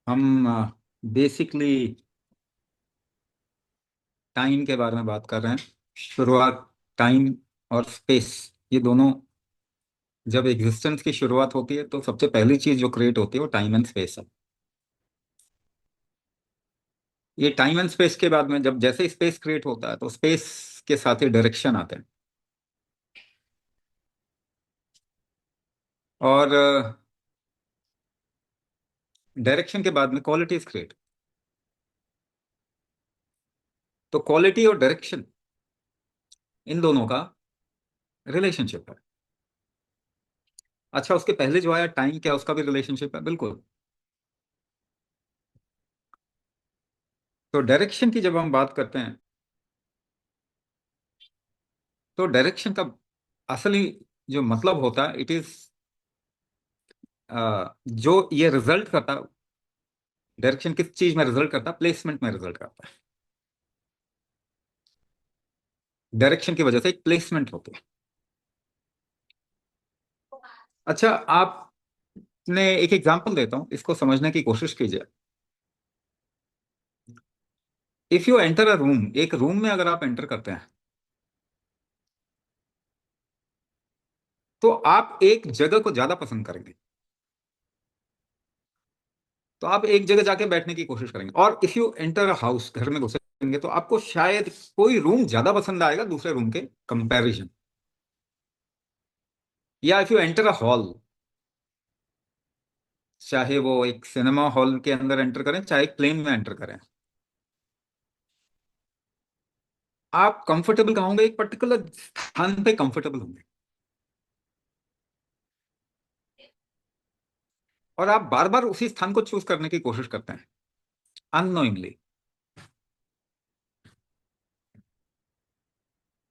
हम basically time के बारे में बात कर रहे हैं। शुरुआत, टाइम और स्पेस, ये दोनों जब एग्जिस्टेंस की शुरुआत होती है तो सबसे पहली चीज जो क्रिएट होती है वो टाइम एंड स्पेस है। ये टाइम एंड स्पेस के बाद में जब जैसे स्पेस क्रिएट होता है तो स्पेस के साथ ही डायरेक्शन आते हैं। और डायरेक्शन के बाद में क्वालिटीज क्रिएट। तो क्वालिटी और डायरेक्शन, इन दोनों का रिलेशनशिप है। अच्छा, उसके पहले जो आया टाइम, क्या उसका भी रिलेशनशिप है? बिल्कुल। तो डायरेक्शन की जब हम बात करते हैं तो डायरेक्शन का असली जो मतलब होता है, इट इज जो ये रिजल्ट करता, डायरेक्शन किस चीज में रिजल्ट करता? प्लेसमेंट में रिजल्ट करता है। डायरेक्शन की वजह से एक प्लेसमेंट होती है। अच्छा, आपने एक एग्जांपल देता हूं, इसको समझने की कोशिश कीजिए। If you enter a room, एक रूम में अगर आप एंटर करते हैं तो आप एक जगह को ज्यादा पसंद करेंगे। तो आप एक जगह जाके बैठने की कोशिश करेंगे। और if you enter a house, घर में घुसेंगे तो आपको शायद कोई रूम ज्यादा पसंद आएगा दूसरे रूम के कंपैरिजन। या if you enter a hall, चाहे वो एक सिनेमा हॉल के अंदर एंटर करें चाहे एक प्लेन में एंटर करें, आप कंफर्टेबल कहाँ होंगे? एक पर्टिकुलर स्थान पे कंफर्टेबल होंगे। और आप बार बार उसी स्थान को चूज करने की कोशिश करते हैं अननोइंगली।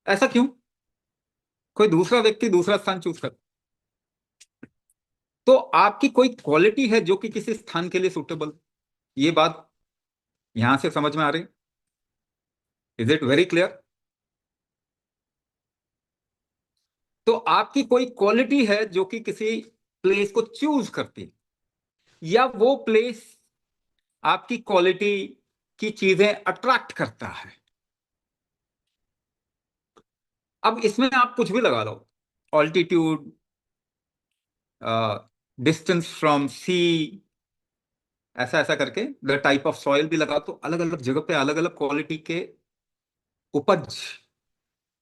ऐसा क्यों? कोई दूसरा व्यक्ति दूसरा स्थान चूज कर, तो आपकी कोई क्वालिटी है जो कि किसी स्थान के लिए सुटेबल। ये बात यहां से समझ में आ रही? Is it very clear? तो आपकी कोई क्वालिटी है जो कि किसी प्लेस को चूज करती है, या वो प्लेस आपकी क्वालिटी की चीजें अट्रैक्ट करता है। अब इसमें आप कुछ भी लगा लो, ऑल्टीट्यूड, डिस्टेंस फ्रॉम सी, ऐसा ऐसा करके द टाइप ऑफ सॉइल भी लगा, तो अलग अलग जगह पे अलग अलग क्वालिटी के उपज,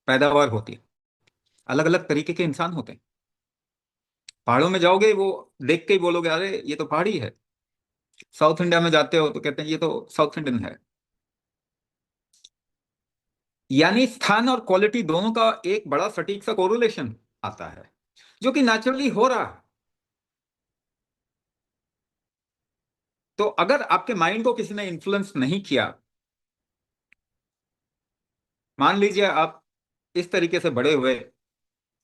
पैदावार होती है। अलग अलग तरीके के इंसान होते हैं। पहाड़ों में जाओगे, वो देख के ही बोलोगे अरे ये तो पहाड़ी है। साउथ इंडिया में जाते हो तो कहते हैं ये तो साउथ इंडियन है। यानी स्थान और क्वालिटी दोनों का एक बड़ा सटीक सा कोरिलेशन आता है, जो कि नेचुरली हो रहा है। तो अगर आपके माइंड को किसी ने इन्फ्लुएंस नहीं किया, मान लीजिए आप इस तरीके से बड़े हुए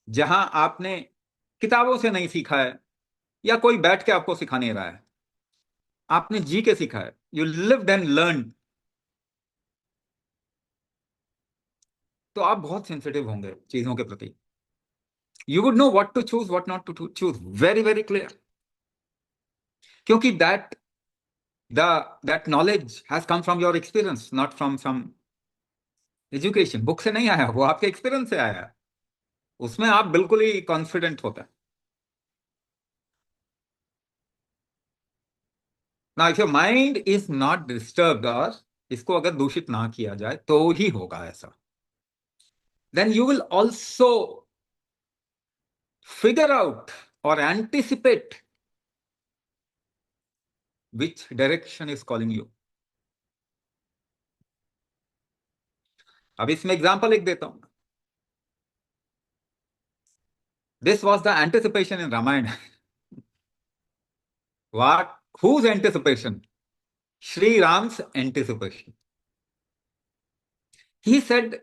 जहां आपने किताबों से नहीं सीखा है, या कोई बैठ के आपको सिखा नहीं रहा है, आपने जी के सीखा है, यू लिव्ड एंड लर्न, तो आप बहुत सेंसिटिव होंगे चीजों के प्रति। You would know what to choose, what not to choose, very very clear. क्योंकि the that knowledge has come from your experience, not from some education. Book से नहीं आया, वो आपके एक्सपीरियंस से आया है। उसमें आप बिल्कुल ही कॉन्फिडेंट होता है। ना if your mind is not disturbed, और इसको अगर दूषित ना किया जाए तो ही होगा ऐसा। Then you will also figure out और anticipate which direction is calling you. अब इसमें एग्जांपल लिख देता हूं। This was the anticipation in Ramayana. What? Whose anticipation? Shri Ram's anticipation. He said,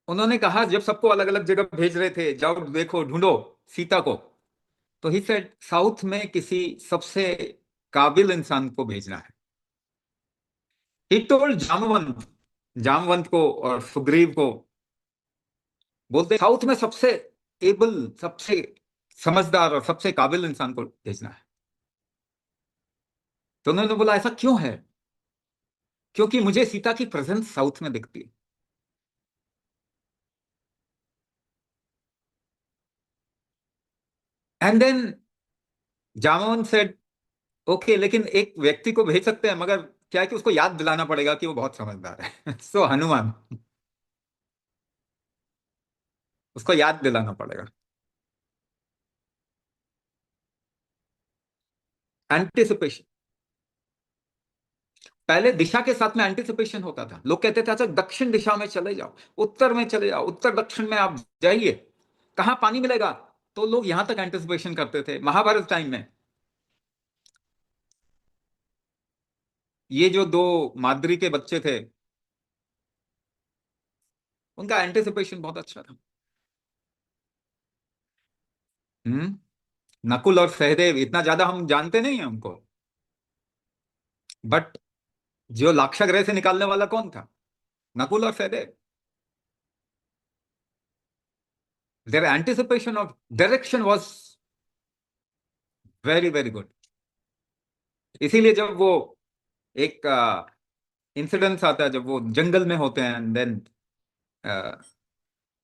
उन्होंने कहा जब सबको अलग अलग जगह भेज रहे थे, जाओ देखो ढूंढो सीता को, तो ही सेड साउथ में किसी सबसे काबिल इंसान को भेजना है। ही टोल्ड जामवंत, जामवंत को और सुग्रीव को बोलते साउथ में सबसे एबल, सबसे समझदार और सबसे काबिल इंसान को भेजना है। तो उन्होंने बोला ऐसा क्यों है? क्योंकि मुझे सीता की प्रेजेंस साउथ में दिखती है। एंड देन जामोन सेड, ओके, लेकिन एक व्यक्ति को भेज सकते हैं, मगर क्या है कि उसको याद दिलाना पड़ेगा कि वो बहुत समझदार है। सो हनुमान, उसको याद दिलाना पड़ेगा। एंटिसिपेशन। पहले दिशा के साथ में एंटिसिपेशन होता था। लोग कहते थे अच्छा दक्षिण दिशा में चले जाओ, उत्तर में चले जाओ, उत्तर दक्षिण में आप जाइए, कहाँ पानी मिलेगा। तो लोग यहां तक एंटिसिपेशन करते थे महाभारत टाइम में। ये जो दो माद्री के बच्चे थे, उनका एंटिसिपेशन बहुत अच्छा था। हम्म। नकुल और सहदेव, इतना ज्यादा हम जानते नहीं है उनको, बट जो लाक्षागृह से निकालने वाला कौन था? नकुल और Sahdev. Their anticipation of direction was very very good. इसीलिए जब वो एक इंसिडेंस आता है, जब वो जंगल में होते हैं, देन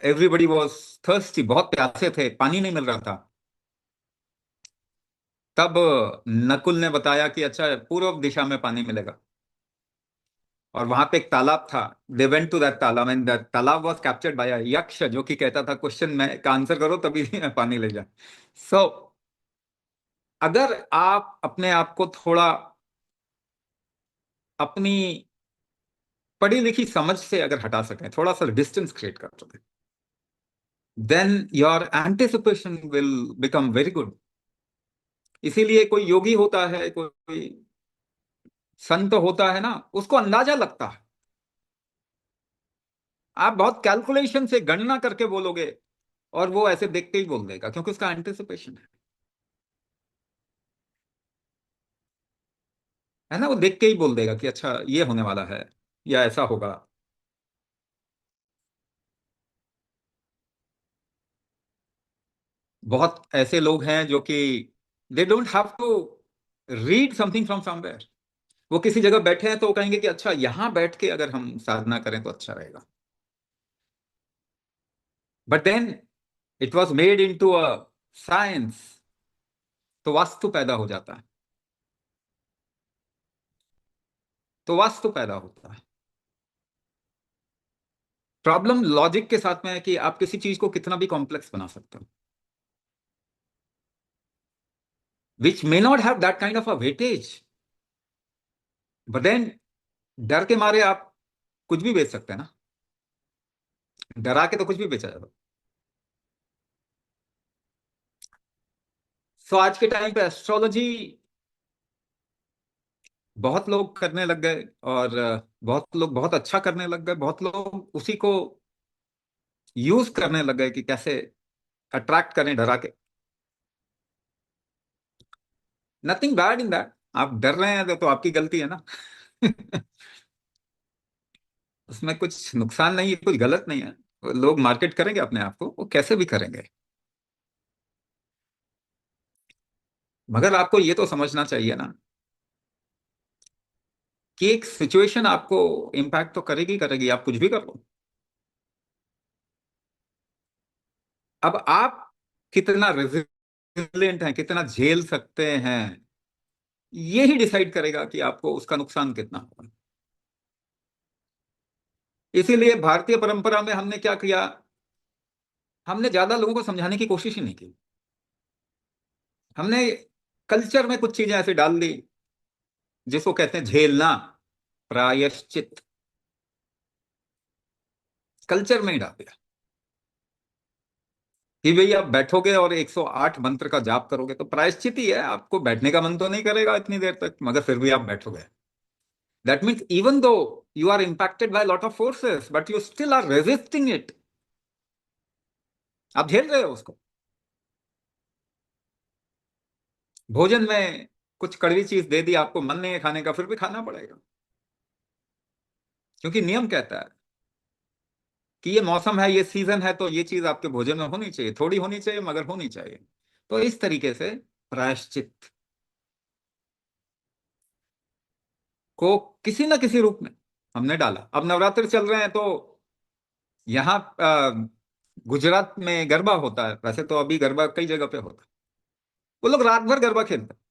एवरीबडी वाज थर्स्टी, बहुत प्यासे थे, पानी नहीं मिल रहा था। तब नकुल ने बताया कि अच्छा पूर्व दिशा में पानी मिलेगा, और वहां पे एक तालाब था। दे वेंट टू दैट तालाब एंड दैट तालाब वाज कैप्चर्ड बाय अ यक्ष, जो कि कहता था क्वेश्चन में का आंसर करो तभी पानी ले जाए। सो अगर आप अपने आप को थोड़ा अपनी पढ़ी लिखी समझ से अगर हटा सकें, थोड़ा सा डिस्टेंस क्रिएट कर सकें, then your anticipation will become very good. इसीलिए कोई योगी होता है, कोई संत होता है ना, उसको अंदाजा लगता है। आप बहुत कैलकुलेशन से गणना करके बोलोगे, और वो ऐसे देख के ही बोल देगा, क्योंकि उसका एंटिसिपेशन है ना, वो देख के ही बोल देगा कि अच्छा ये होने वाला है या ऐसा होगा। बहुत ऐसे लोग हैं जो कि they don't have to read something from somewhere. वो किसी जगह बैठे हैं तो वो कहेंगे कि अच्छा यहां बैठ के अगर हम साधना करें तो अच्छा रहेगा। But then it was made into a science, तो वास्तु पैदा हो जाता है। तो वास्तु पैदा होता है। प्रॉब्लम लॉजिक के साथ में है कि आप किसी चीज को कितना भी कॉम्प्लेक्स बना सकते हो, which may not have that kind of a weightage, but then डर के मारे आप कुछ भी बेच सकते हैं ना। डरा के तो कुछ भी बेचा जाता। सो आज के टाइम पे एस्ट्रोलॉजी बहुत लोग करने लग गए, और बहुत लोग बहुत अच्छा करने लग गए, बहुत लोग उसी को यूज करने लग गए कि कैसे अट्रैक्ट करें डरा के। Nothing bad in that. आप डर रहे हैं तो आपकी गलती है ना। उसमें कुछ नुकसान नहीं है, कुछ गलत नहीं है। लोग मार्केट करेंगे अपने आप को, वो कैसे भी करेंगे। मगर आपको ये तो समझना चाहिए ना कि एक सिचुएशन आपको इम्पैक्ट तो करेगी करेगी, आप कुछ भी कर लो। अब आप कितना रेजिलिएंट हैं, कितना झेल सकते हैं, ये ही डिसाइड करेगा कि आपको उसका नुकसान कितना होगा। इसीलिए भारतीय परंपरा में हमने क्या किया, हमने ज्यादा लोगों को समझाने की कोशिश ही नहीं की। हमने कल्चर में कुछ चीजें ऐसे डाल दी जिसको कहते हैं झेलना, प्रायश्चित, कल्चर में ही डाल दिया कि भाई आप बैठोगे और 108 मंत्र का जाप करोगे तो प्रायश्चित ही है। आपको बैठने का मन तो नहीं करेगा इतनी देर तक, मगर फिर भी आप बैठोगे। That means even though you are impacted by a lot of forces, but you still are resisting it। आप झेल रहे हो उसको। भोजन में कुछ कड़वी चीज दे दी, आपको मन नहीं है खाने का, फिर भी खाना पड़ेगा, क्योंकि नियम कहता है कि ये मौसम है, ये सीजन है, तो ये चीज आपके भोजन में होनी चाहिए, थोड़ी होनी चाहिए मगर होनी चाहिए। तो इस तरीके से प्रायश्चित। को किसी ना किसी रूप में हमने डाला। अब नवरात्र चल रहे हैं तो यहाँ गुजरात में गरबा होता है, वैसे तो अभी गरबा कई जगह पे होता है, वो लोग रात भर गरबा खेलते हैं।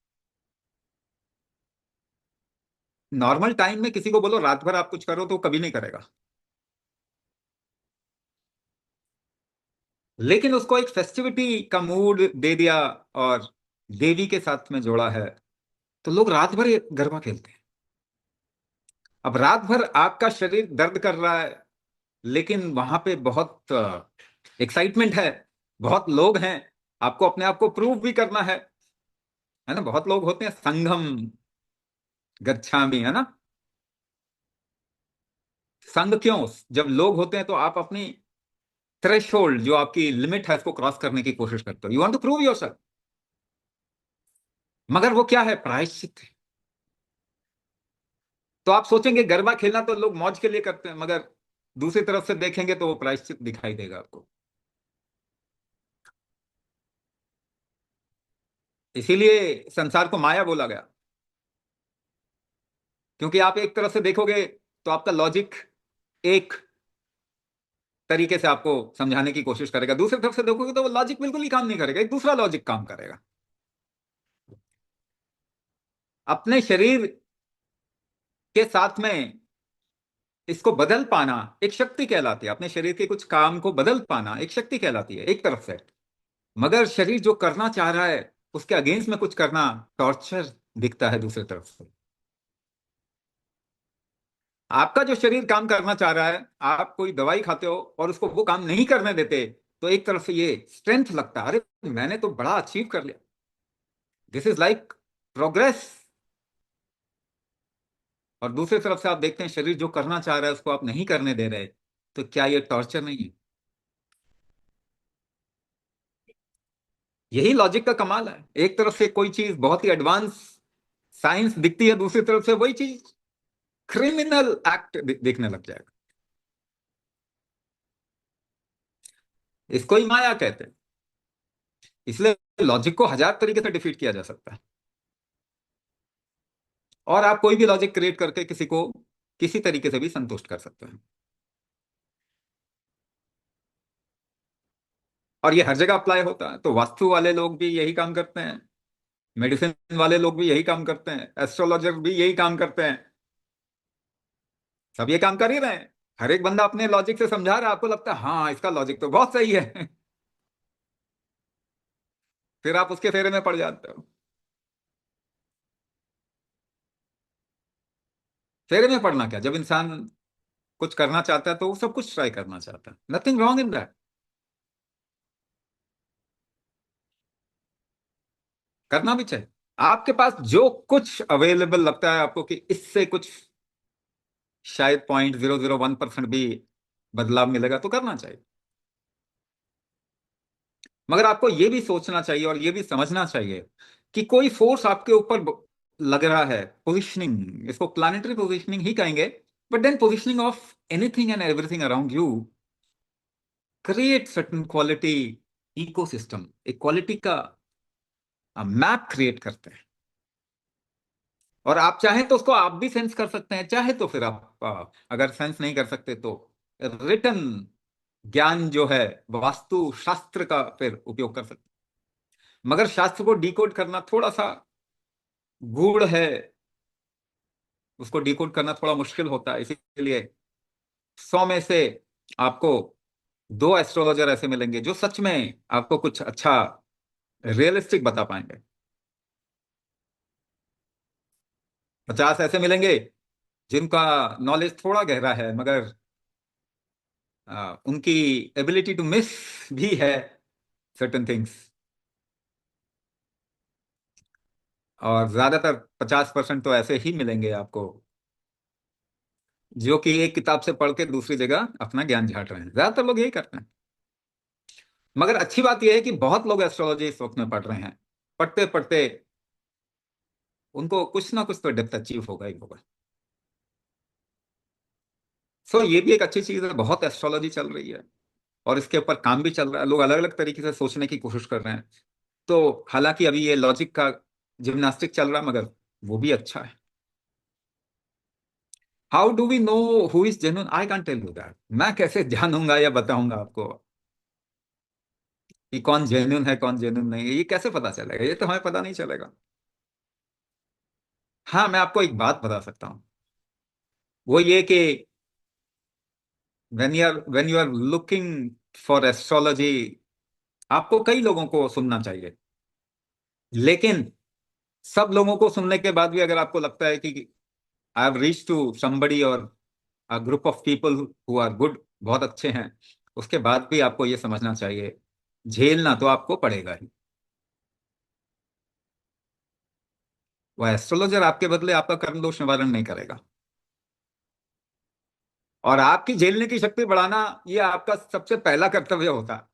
नॉर्मल टाइम में किसी को बोलो रात भर आप कुछ करो तो वो कभी नहीं करेगा, लेकिन उसको एक फेस्टिविटी का मूड दे दिया और देवी के साथ में जोड़ा है, तो लोग रात भर ये गरबा खेलते हैं। अब रात भर आपका शरीर दर्द कर रहा है, लेकिन वहां पे बहुत एक्साइटमेंट है, बहुत लोग हैं, आपको अपने आप को प्रूव भी करना है ना। बहुत लोग होते हैं, संघम गच्छामि, है ना। संघ क्यों? जब लोग होते हैं तो आप अपनी थ्रेशोल्ड, जो आपकी लिमिट है, उसको क्रॉस करने की कोशिश करते हो। You want to prove yourself. मगर वो क्या है? प्रायश्चित है। तो आप सोचेंगे गरबा खेलना तो लोग मौज के लिए करते हैं, मगर दूसरी तरफ से देखेंगे तो वो प्रायश्चित दिखाई देगा आपको। इसीलिए संसार को माया बोला गया, क्योंकि आप एक तरफ से देखोगे तो आपका लॉजिक एक तरीके से आपको समझाने की कोशिश करेगा, दूसरी तरफ से देखोगे तो वो लॉजिक बिल्कुल ही काम नहीं करेगा, एक दूसरा लॉजिक काम करेगा। अपने शरीर के साथ में इसको बदल पाना एक शक्ति कहलाती है। अपने शरीर के कुछ काम को बदल पाना एक शक्ति कहलाती है एक तरफ से। मगर शरीर जो करना चाह रहा है उसके अगेंस्ट में कुछ करना टॉर्चर दिखता है दूसरी तरफ से। आपका जो शरीर काम करना चाह रहा है, आप कोई दवाई खाते हो और उसको वो काम नहीं करने देते, तो एक तरफ से ये स्ट्रेंथ लगता है, अरे मैंने तो बड़ा अचीव कर लिया, दिस इज लाइक प्रोग्रेस। और दूसरी तरफ से आप देखते हैं शरीर जो करना चाह रहा है उसको आप नहीं करने दे रहे, तो क्या ये टॉर्चर नहीं है? यही लॉजिक का कमाल है। एक तरफ से कोई चीज बहुत ही एडवांस साइंस दिखती है, दूसरी तरफ से वही चीज क्रिमिनल एक्ट दिखने लग जाएगा। इसको ही माया कहते हैं। इसलिए लॉजिक को हजार तरीके से डिफीट किया जा सकता है, और आप कोई भी लॉजिक क्रिएट करके किसी को किसी तरीके से भी संतुष्ट कर सकते हैं। और ये हर जगह अप्लाई होता है। तो वास्तु वाले लोग भी यही काम करते हैं, मेडिसिन वाले लोग भी यही काम करते हैं, एस्ट्रोलॉजर भी यही काम करते हैं, सब ये काम कर ही रहे हैं। हर एक बंदा अपने लॉजिक से समझा रहा है, आपको लगता है हाँ इसका लॉजिक तो बहुत सही है। फिर आप उसके फेरे में पड़ जाते हो। फेरे में पड़ना क्या, जब इंसान कुछ करना चाहता है तो वो सब कुछ ट्राई करना चाहता है, नथिंग रॉन्ग इन दैट। करना भी चाहिए। आपके पास जो कुछ अवेलेबल लगता है आपको कि इससे कुछ शायद 0.001% भी बदलाव मिलेगा, तो करना चाहिए। मगर आपको ये भी सोचना चाहिए और ये भी समझना चाहिए कि कोई फोर्स आपके ऊपर लग रहा है, पोजिशनिंग, इसको प्लानिटरी पोजिशनिंग ही कहेंगे, but then positioning of anything and everything around you create certain quality ecosystem, एक क्वालिटी का मैप क्रिएट करते हैं। और आप चाहें तो उसको आप भी सेंस कर सकते हैं, चाहे तो फिर आप अगर सेंस नहीं कर सकते तो रिटन ज्ञान जो है वास्तु शास्त्र का फिर उपयोग कर सकते हैं। मगर शास्त्र को डिकोड करना थोड़ा सा गूढ़ है, उसको डिकोड करना थोड़ा मुश्किल होता है। इसीलिए 100 में से आपको 2 एस्ट्रोलॉजर ऐसे मिलेंगे जो सच में आपको कुछ अच्छा रियलिस्टिक बता पाएंगे। 50 ऐसे मिलेंगे जिनका नॉलेज थोड़ा गहरा है, मगर उनकी एबिलिटी टू मिस भी है सर्टेन थिंग्स। और ज्यादातर 50% तो ऐसे ही मिलेंगे आपको जो कि एक किताब से पढ़ के दूसरी जगह अपना ज्ञान झाड़ रहे हैं। ज्यादातर लोग यही करते हैं। मगर अच्छी बात यह है कि बहुत लोग एस्ट्रोलॉजी इस वक्त में पढ़ रहे हैं, पढ़ते पढ़ते उनको कुछ ना कुछ तो डेप्थ अचीव होगा ही होगा। सो ये भी एक अच्छी चीज है, बहुत एस्ट्रोलॉजी चल रही है और इसके ऊपर काम भी चल रहा है, लोग अलग अलग तरीके से सोचने की कोशिश कर रहे हैं। तो हालांकि अभी ये लॉजिक का जिम्नास्टिक चल रहा है, मगर वो भी अच्छा है। How do we know who is genuine? I can tell you that. मैं कैसे जानूंगा या बताऊंगा आपको कि कौन जेन्युइन है कौन जेन्युइन नहीं है? ये कैसे पता चलेगा? ये तो हमें पता नहीं चलेगा। हाँ, मैं आपको एक बात बता सकता हूँ। वो ये कि when you are looking for astrology, आपको कई लोगों को सुनना चाहिए। लेकिन सब लोगों को सुनने के बाद भी अगर आपको लगता है कि I have reach to somebody और a group of people who are good, बहुत अच्छे हैं, उसके बाद भी आपको ये समझना चाहिए, झेलना तो आपको पड़ेगा ही। वह एस्ट्रोलॉजर आपके बदले आपका कर्म दोष निवारण नहीं करेगा। और आपकी झेलने की शक्ति बढ़ाना ये आपका सबसे पहला कर्तव्य होता है।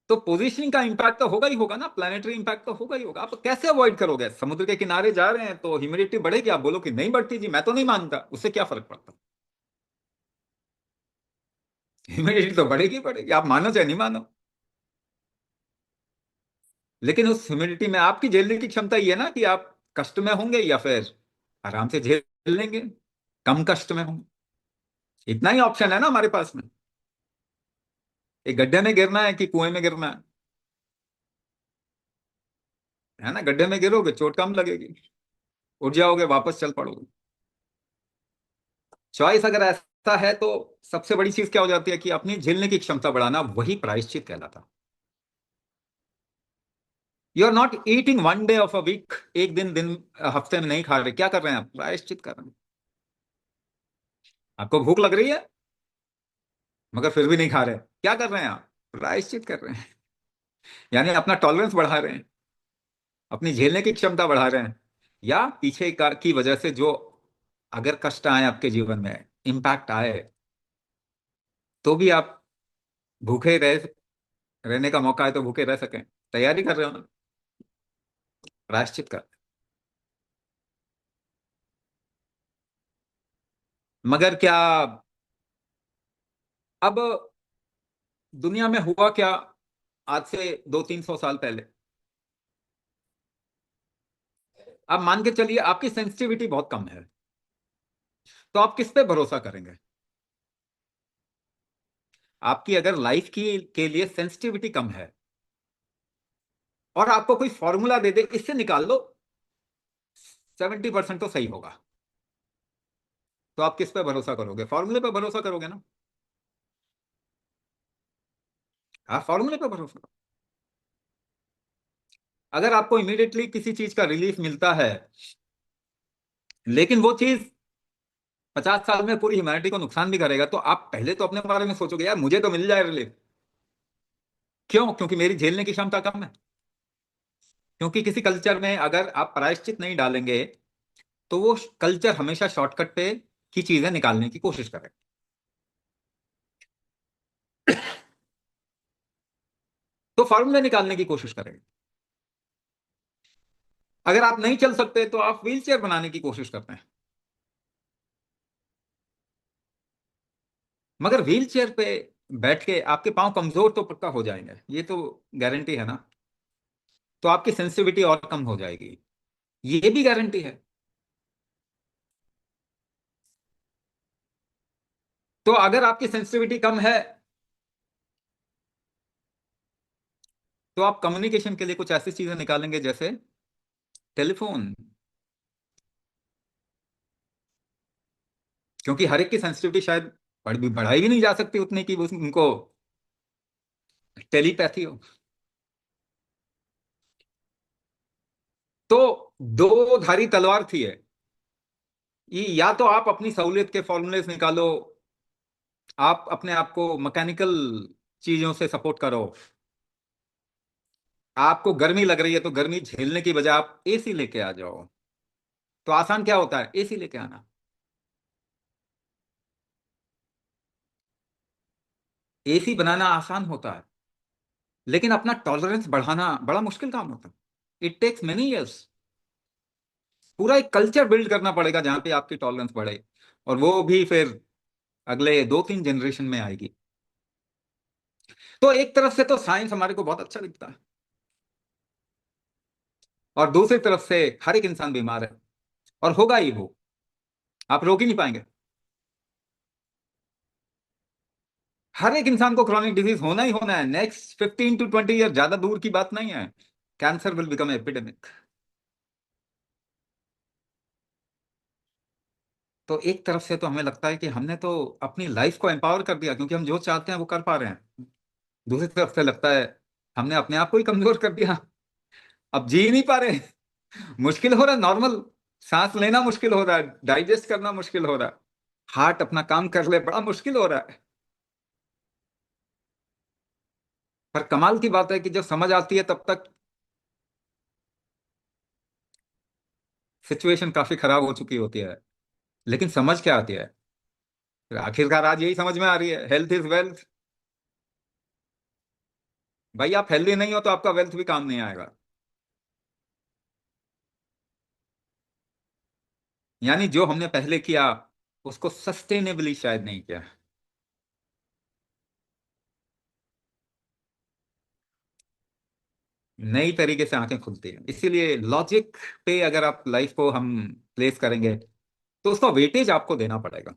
तो पोजीशनिंग का इम्पैक्ट तो होगा ही होगा ना, प्लानिटरी इम्पैक्ट तो होगा ही होगा। आप कैसे अवॉइड करोगे? समुद्र के किनारे जा रहे हैं तो ह्यूमिडिटी बढ़ेगी, आप बोलो कि नहीं बढ़ती जी, मैं तो नहीं मानता, उससे क्या फर्क पड़ता? ह्यूमिडिटी तो बढ़ेगी बढ़ेगी, आप मानो चाहे नहीं मानो। लेकिन उस ह्यूमिडिटी में आपकी झेलने की क्षमता ये है ना कि आप कष्ट में होंगे या फिर आराम से झेल लेंगे, कम कष्ट में होंगे। इतना ही ऑप्शन है ना हमारे पास में। एक गड्ढे में गिरना है कि कुएं में गिरना है ना? गड्ढे में गिरोगे चोट कम लगेगी, उठ जाओगे वापस चल पड़ोगे। चॉइस अगर ऐसा है तो सबसे बड़ी चीज क्या हो जाती है कि अपनी झेलने की क्षमता बढ़ाना, वही प्रायश्चित कहलाता। You are not eating one day of a week, एक दिन हफ्ते में नहीं खा रहे, क्या कर रहे हैं आप? प्रायश्चित कर रहे हैं। आपको भूख लग रही है मगर फिर भी नहीं खा रहे, क्या कर रहे हैं आप? प्रायश्चित कर रहे हैं। यानी अपना टॉलरेंस बढ़ा रहे हैं, अपनी झेलने की क्षमता बढ़ा रहे हैं। या पीछे का की वजह से जो अगर कष्ट आए आपके जीवन में, इम्पैक्ट आए, तो भी आप भूखे रहने का मौका है तो भूखे रह सकें, तैयारी कर रहे हो ना, प्रायश्चित कर। मगर क्या अब दुनिया में हुआ क्या आज से 200-300 साल पहले? आप मान के चलिए आपकी सेंसिटिविटी बहुत कम है, तो आप किस पे भरोसा करेंगे? आपकी अगर लाइफ की के लिए सेंसिटिविटी कम है और आपको कोई फॉर्मूला दे दे इससे निकाल लो, 70% तो सही होगा, तो आप किस पे भरोसा करोगे? फॉर्मूले पे भरोसा करोगे ना? हाँ, फॉर्मूले पे भरोसा करो। अगर आपको इमीडिएटली किसी चीज का रिलीफ मिलता है, लेकिन वो चीज 50 साल में पूरी ह्यूमैनिटी को नुकसान भी करेगा, तो आप पहले तो अपने बारे में सोचोगे यार मुझे तो मिल जाए रिलीफ। क्यों? क्योंकि मेरी झेलने की क्षमता कम है। क्योंकि किसी कल्चर में अगर आप प्रायश्चित नहीं डालेंगे तो वो कल्चर हमेशा शॉर्टकट पे की चीजें निकालने की कोशिश करे, तो फॉर्मूले निकालने की कोशिश करेंगे। अगर आप नहीं चल सकते तो आप व्हील चेयर बनाने की कोशिश करते हैं। मगर व्हील चेयर पे बैठ के आपके पांव कमजोर तो पक्का हो जाएंगे, ये तो गारंटी है ना। तो आपकी सेंसिटिविटी और कम हो जाएगी, ये भी गारंटी है। तो अगर आपकी सेंसिटिविटी कम है तो आप कम्युनिकेशन के लिए कुछ ऐसी चीजें निकालेंगे जैसे टेलीफोन। क्योंकि हर एक की सेंसिटिविटी शायद बढ़ाई भी नहीं जा सकती उतने की उनको टेलीपैथी हो। तो दो धारी तलवार थी है, ये या तो आप अपनी सहूलियत के फॉर्मूलेस निकालो, आप अपने आप को मैकेनिकल चीजों से सपोर्ट करो। आपको गर्मी लग रही है तो गर्मी झेलने की बजाय आप एसी लेके आ जाओ। तो आसान क्या होता है? एसी लेके आना। एसी बनाना आसान होता है, लेकिन अपना टॉलरेंस बढ़ाना बड़ा मुश्किल काम होता है। It takes many years. पूरा एक कल्चर बिल्ड करना पड़ेगा जहां पे आपकी टॉलरेंस बढ़े, और वो भी फिर अगले 2-3 जनरेशन में आएगी। तो एक तरफ से तो साइंस हमारे को बहुत अच्छा दिखता है। और दूसरी तरफ से हर एक इंसान बीमार है, और होगा ही वो, आप रोक ही नहीं पाएंगे। हर एक इंसान को क्रॉनिक डिजीज होना ही होना है, नेक्स्ट 15 to 20 ईयर, ज्यादा दूर की बात नहीं है। Cancer will become epidemic. तो एक तरफ से तो हमें लगता है कि हमने तो अपनी लाइफ को एम्पावर कर दिया, क्योंकि हम जो चाहते हैं वो कर पा रहे हैं। दूसरी तरफ से लगता है हमने अपने आप को ही कमजोर कर दिया, अब जी नहीं पा रहे। मुश्किल हो रहा है, नॉर्मल सांस लेना मुश्किल हो रहा है, डाइजेस्ट करना मुश्किल हो रहा है, हार्ट अपना काम कर ले बड़ा मुश्किल हो रहा है। पर कमाल की बात है कि जब समझ आती है तब तक सिचुएशन काफी खराब हो चुकी होती है। लेकिन समझ क्या आती है, फिर आखिरकार आज यही समझ में आ रही है, हेल्थ इज वेल्थ। भाई आप हेल्दी नहीं हो तो आपका वेल्थ भी काम नहीं आएगा। यानी जो हमने पहले किया उसको सस्टेनेबली शायद नहीं किया। नई तरीके से आंखें खुलती हैं, इसीलिए लॉजिक पे अगर आप लाइफ को हम प्लेस करेंगे तो उसका वेटेज आपको देना पड़ेगा।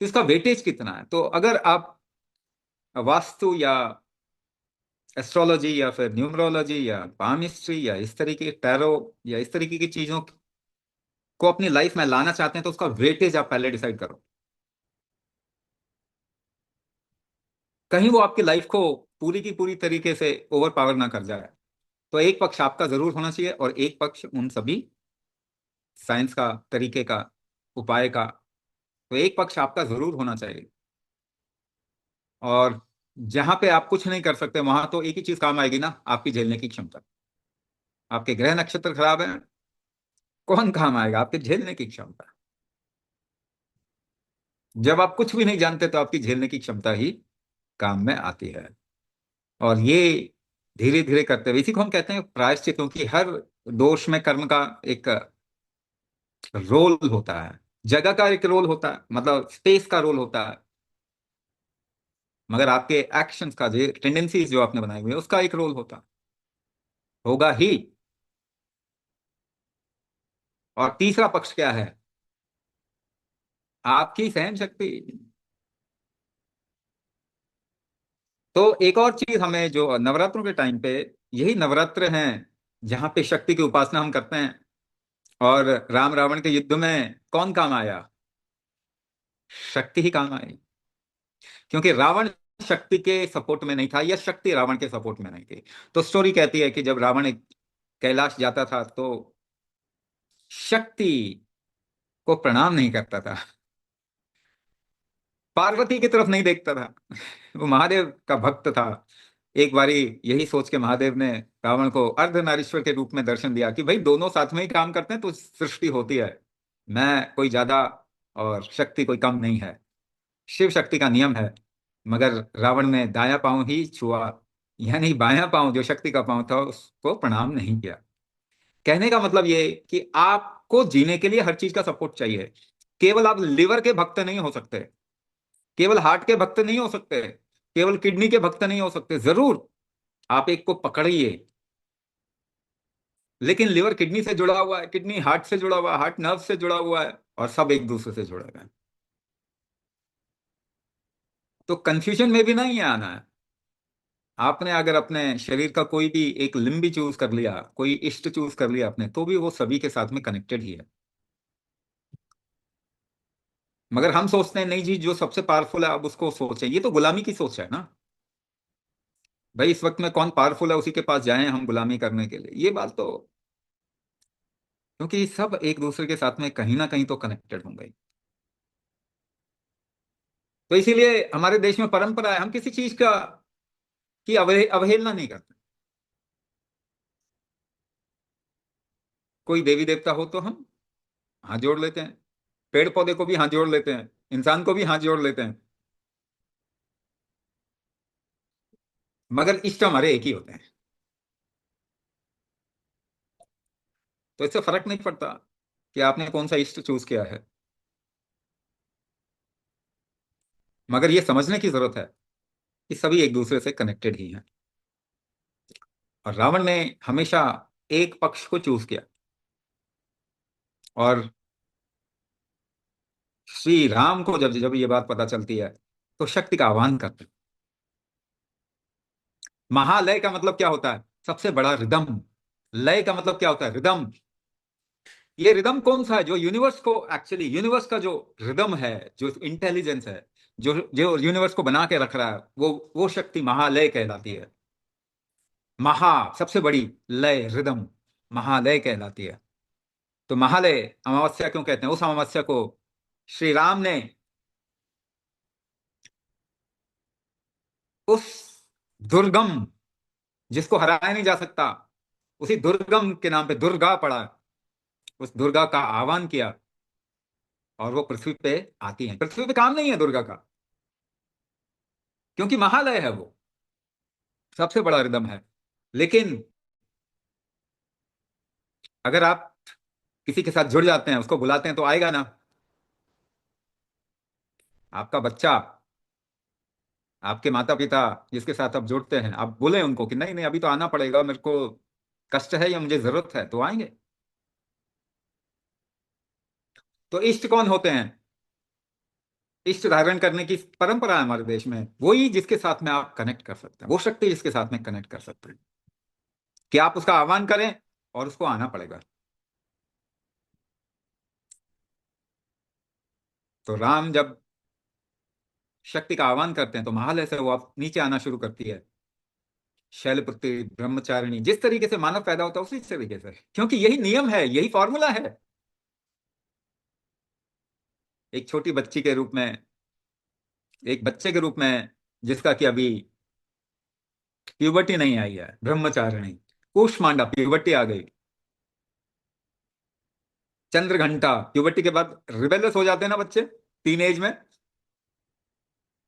इसका वेटेज कितना है, तो अगर आप वास्तु या एस्ट्रोलॉजी या फिर न्यूमरोलॉजी या पामिस्ट्री या इस तरीके के टैरो या इस तरीके की चीजों को अपनी लाइफ में लाना चाहते हैं, तो उसका वेटेज आप पहले डिसाइड करो। कहीं वो आपकी लाइफ को पूरी की पूरी तरीके से ओवर पावर ना कर जाए। तो एक पक्ष आपका जरूर होना चाहिए, और एक पक्ष उन सभी साइंस का, तरीके का, उपाय का। तो एक पक्ष आपका जरूर होना चाहिए। और जहां पे आप कुछ नहीं कर सकते वहां तो एक ही चीज काम आएगी ना, आपकी झेलने की क्षमता। आपके ग्रह नक्षत्र खराब है, कौन काम आएगा, आपके झेलने की क्षमता। जब आप कुछ भी नहीं जानते तो आपकी झेलने की क्षमता ही काम में आती है। और ये धीरे धीरे करते हुए, इसी को हम कहते हैं प्रायश्चित, क्योंकि हर दोष में कर्म का एक रोल होता है, जगह का एक रोल होता है, मतलब स्पेस का रोल होता है। मगर आपके एक्शंस का, जो टेंडेंसीज जो आपने बनाई हुई है, उसका एक रोल होता होगा ही। और तीसरा पक्ष क्या है, आपकी सहन शक्ति। तो एक और चीज हमें, जो नवरात्रों के टाइम पे, यही नवरात्र हैं जहां पे शक्ति की उपासना हम करते हैं। और राम रावण के युद्ध में कौन काम आया, शक्ति ही काम आई। क्योंकि रावण शक्ति के सपोर्ट में नहीं था, या शक्ति रावण के सपोर्ट में नहीं थी। तो स्टोरी कहती है कि जब रावण कैलाश जाता था तो शक्ति को प्रणाम नहीं करता था, पार्वती की तरफ नहीं देखता था। वो महादेव का भक्त था। एक बारी यही सोच के महादेव ने रावण को अर्धनारीश्वर के रूप में दर्शन दिया कि भाई दोनों साथ में ही काम करते हैं तो सृष्टि होती है। मैं कोई ज्यादा और शक्ति कोई कम नहीं है, शिव शक्ति का नियम है। मगर रावण ने दायां पांव ही छुआ, यानी बायां पांव जो शक्ति का पांव था उसको प्रणाम नहीं किया। कहने का मतलब ये कि आपको जीने के लिए हर चीज का सपोर्ट चाहिए। केवल आप लिवर के भक्त नहीं हो सकते, केवल हार्ट के भक्त नहीं हो सकते, केवल किडनी के भक्त नहीं हो सकते। जरूर आप एक को पकड़िए, लेकिन लिवर किडनी से जुड़ा हुआ है, किडनी हार्ट से जुड़ा हुआ है, हार्ट नर्व से जुड़ा हुआ है, और सब एक दूसरे से जुड़े हुए हैं। तो कंफ्यूजन में भी नहीं आना है। आपने अगर अपने शरीर का कोई भी एक लिम्ब भी चूज कर लिया, कोई इष्ट चूज कर लिया आपने, तो भी वो सभी के साथ में कनेक्टेड ही है। मगर हम सोचते हैं नहीं जी, जो सबसे पावरफुल है अब उसको सोचें, ये तो गुलामी की सोच है ना। भाई इस वक्त में कौन पावरफुल है उसी के पास जाएं हम गुलामी करने के लिए, ये बात तो। क्योंकि सब एक दूसरे के साथ में कहीं ना कहीं तो कनेक्टेड होंगे। तो इसीलिए हमारे देश में परंपरा है, हम किसी चीज का की अवहेलना नहीं करते। कोई देवी देवता हो तो हम हाथ जोड़ लेते हैं, पेड़ पौधे को भी हाथ जोड़ लेते हैं, इंसान को भी हाथ जोड़ लेते हैं। मगर इष्ट हमारे एक ही होते हैं। तो इससे फर्क नहीं पड़ता कि आपने कौन सा इष्ट चूज किया है। मगर ये समझने की जरूरत है कि सभी एक दूसरे से कनेक्टेड ही हैं। और रावण ने हमेशा एक पक्ष को चूज किया, और श्री राम को जब जब ये बात पता चलती है तो शक्ति का आह्वान करते हैं। महालय का मतलब क्या होता है? सबसे बड़ा रिदम। लय का मतलब क्या होता है? रिदम। ये रिदम कौन सा है? जो यूनिवर्स को, एक्चुअली यूनिवर्स का जो रिदम है, जो इंटेलिजेंस है, जो जो यूनिवर्स को बना के रख रहा है, वो शक्ति महालय कहलाती है। महा सबसे बड़ी, लय रिदम महालय कहलाती है। तो महालय अमावस्या क्यों कहते हैं? उस अमावस्या को श्री राम ने उस दुर्गम, जिसको हराया नहीं जा सकता, उसी दुर्गम के नाम पे दुर्गा पड़ा, उस दुर्गा का आह्वान किया, और वो पृथ्वी पे आती है। पृथ्वी पे काम नहीं है दुर्गा का, क्योंकि महालय है वो, सबसे बड़ा रिदम है। लेकिन अगर आप किसी के साथ जुड़ जाते हैं, उसको बुलाते हैं, तो आएगा ना। आपका बच्चा, आपके माता पिता जिसके साथ आप जुड़ते हैं, आप बोले उनको कि नहीं नहीं अभी तो आना पड़ेगा, मेरे को कष्ट है या मुझे जरूरत है, तो आएंगे। तो इष्ट कौन होते हैं? इष्ट धारण करने की परंपरा है हमारे देश में। वही जिसके साथ में आप कनेक्ट कर सकते हैं, वो शक्ति जिसके साथ में कनेक्ट कर सकते हैं, कि आप उसका आह्वान करें और उसको आना पड़ेगा। तो राम जब शक्ति का आह्वान करते हैं तो महालय से वो आप नीचे आना शुरू करती है। शैलपुत्री ब्रह्मचारिणी, जिस तरीके से मानव पैदा होता है उसी तरीके से, क्योंकि यही नियम है, यही फॉर्मूला है। एक छोटी बच्ची के रूप में, एक बच्चे के रूप में, जिसका कि अभी प्यूबर्टी नहीं आई है, ब्रह्मचारिणी। कूष्मांडा, प्यूबर्टी आ गई। चंद्रघंटा, प्यूबर्टी के बाद रिबेलियस हो जाते हैं ना बच्चे, टीन एज में,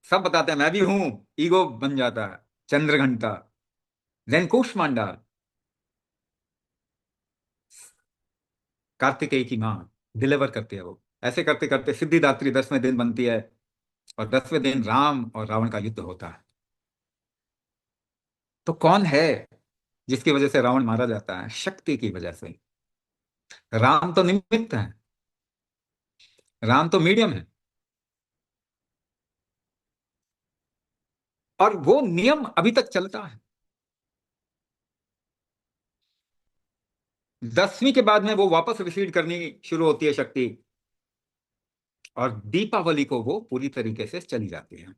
सब बताते हैं मैं भी हूं, ईगो बन जाता है। चंद्रघंटा, देन कूष्मांडा, कार्तिकेय की माँ, डिलीवर करती है वो। ऐसे करते करते सिद्धिदात्री 10वें दिन बनती है, और 10वें दिन राम और रावण का युद्ध होता है। तो कौन है जिसकी वजह से रावण मारा जाता है? शक्ति की वजह से। राम तो निमित्त है, राम तो मीडियम है। और वो नियम अभी तक चलता है। 10वीं के बाद में वो वापस रिसीड करनी शुरू होती है शक्ति, और दीपावली को वो पूरी तरीके से चली जाती है।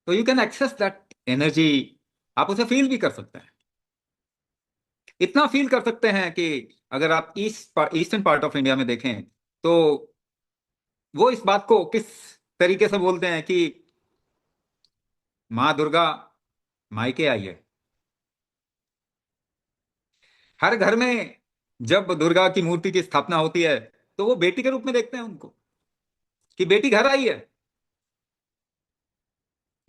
तो you can access that energy, आप उसे फील भी कर सकते हैं। इतना फील कर सकते हैं कि अगर आप ईस्टर्न पार्ट ऑफ इंडिया में देखें, तो वो इस बात को किस तरीके से बोलते हैं कि माँ दुर्गा मायके आई है। हर घर में जब दुर्गा की मूर्ति की स्थापना होती है, तो वो बेटी के रूप में देखते हैं उनको, कि बेटी घर आई है।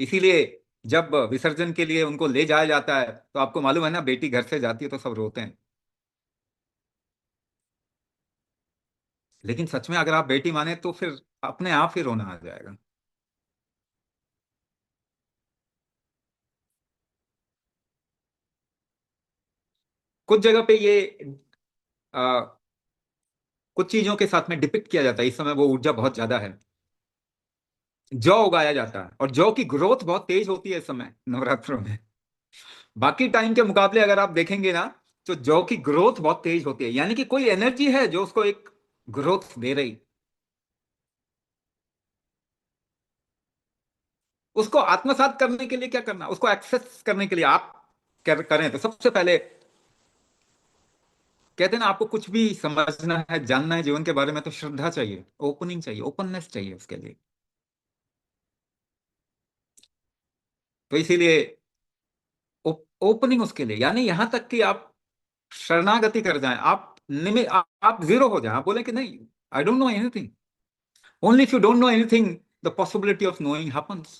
इसीलिए जब विसर्जन के लिए उनको ले जाया जाता है, तो आपको मालूम है ना, बेटी घर से जाती है तो सब रोते हैं। लेकिन सच में अगर आप बेटी माने तो फिर अपने आप ही रोना आ जाएगा। कुछ जगह पे ये आ, कुछ चीजों के साथ में डिपिक्ट किया जाता है, इस समय वो ऊर्जा बहुत ज्यादा है। जौ उगाया जाता है, और जौ की ग्रोथ बहुत तेज होती है इस समय नवरात्रों में। बाकी टाइम के मुकाबले अगर आप देखेंगे ना, तो जौ की ग्रोथ बहुत तेज होती है, यानी कि कोई एनर्जी है जो उसको एक ग्रोथ दे रही। उसको आत्मसात करने के लिए क्या करना, उसको एक्सेस करने के लिए आप करें, तो सबसे पहले कहते हैं ना, आपको कुछ भी समझना है, जानना है जीवन के बारे में, तो श्रद्धा चाहिए, ओपनिंग चाहिए, ओपननेस चाहिए उसके लिए। तो इसीलिए ओपनिंग उसके लिए, यानी यहां तक कि आप शरणागति कर जाएं, आप जीरो हो जाएं, आप बोले कि नहीं, I don't know anything. Only if you don't know anything, the possibility of knowing happens.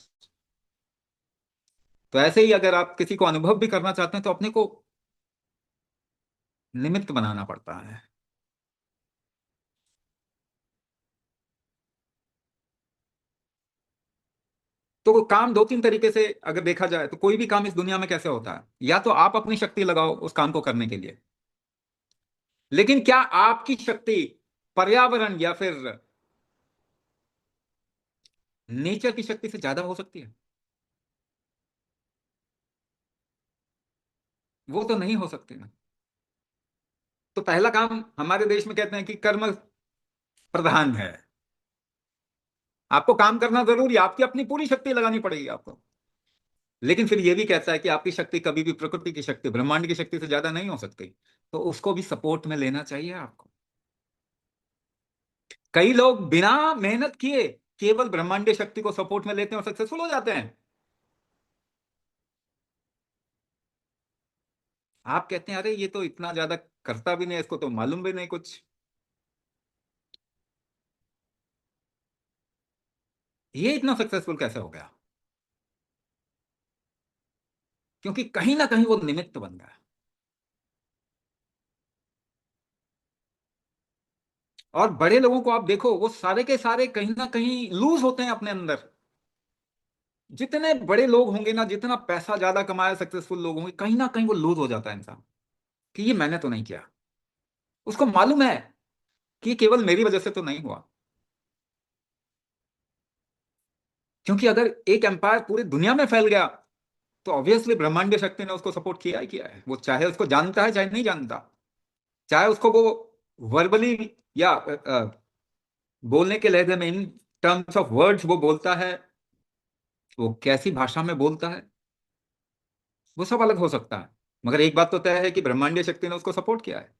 तो ऐसे ही अगर आप किसी को अनुभव भी करना चाहते हैं, तो अपने को निमित्त बनाना पड़ता है। तो काम दो तीन तरीके से अगर देखा जाए तो कोई भी काम इस दुनिया में कैसे होता है, या तो आप अपनी शक्ति लगाओ उस काम को करने के लिए, लेकिन क्या आपकी शक्ति पर्यावरण या फिर नेचर की शक्ति से ज्यादा हो सकती है? वो तो नहीं हो सकती ना। तो पहला काम हमारे देश में कहते हैं कि कर्म प्रधान है। आपको काम करना जरूरी है, आपकी अपनी पूरी शक्ति लगानी पड़ेगी आपको। लेकिन फिर यह भी कहता है कि आपकी शक्ति कभी भी प्रकृति की शक्ति, ब्रह्मांड की शक्ति से ज्यादा नहीं हो सकती। तो उसको भी सपोर्ट में लेना चाहिए आपको। कई लोग बिना मेहनत किए केवल ब्रह्मांडीय शक्ति को सपोर्ट में लेते हैं और सक्सेसफुल हो जाते हैं। आप कहते हैं अरे ये तो इतना ज्यादा करता भी नहीं, इसको तो मालूम भी नहीं कुछ। ये इतना सक्सेसफुल कैसे हो गया? क्योंकि कहीं ना कहीं वो निमित्त बन गया। और बड़े लोगों को आप देखो, वो सारे के सारे कहीं ना कहीं लूज होते हैं अपने अंदर। जितने बड़े लोग होंगे ना, जितना पैसा ज्यादा कमाया सक्सेसफुल लोग होंगे, कहीं ना कहीं वो लूज हो जाता है इंसान, कि ये मैंने तो नहीं किया। उसको मालूम है कि ये केवल मेरी वजह से तो नहीं हुआ। क्योंकि अगर एक एम्पायर पूरी दुनिया में फैल गया तो ऑब्वियसली ब्रह्मांडीय शक्ति ने उसको सपोर्ट किया ही किया है। वो चाहे उसको जानता है चाहे नहीं जानता, चाहे उसको वो वर्बली या बोलने के लहजे में, इन टर्म्स ऑफ वर्ड्स वो बोलता है, वो कैसी भाषा में बोलता है, वो सब अलग हो सकता है। मगर एक बात तो तय है कि ब्रह्मांडीय शक्ति ने उसको सपोर्ट किया है।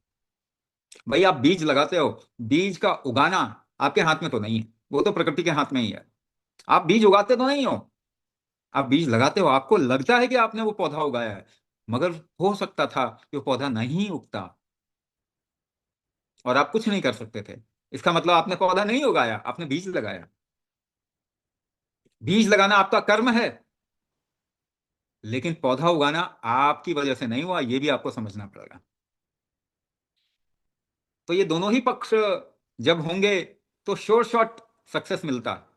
भाई आप बीज लगाते हो, बीज का उगाना आपके हाथ में तो नहीं है, वो तो प्रकृति के हाथ में ही है। आप बीज उगाते तो नहीं हो, आप बीज लगाते हो। आपको लगता है कि आपने वो पौधा उगाया है, मगर हो सकता था कि वो पौधा नहीं उगता और आप कुछ नहीं कर सकते थे। इसका मतलब आपने पौधा नहीं उगाया, आपने बीज लगाया। बीज लगाना आपका कर्म है, लेकिन पौधा उगाना आपकी वजह से नहीं हुआ, ये भी आपको समझना पड़ेगा। तो ये दोनों ही पक्ष जब होंगे तो श्योर शॉट सक्सेस मिलता है।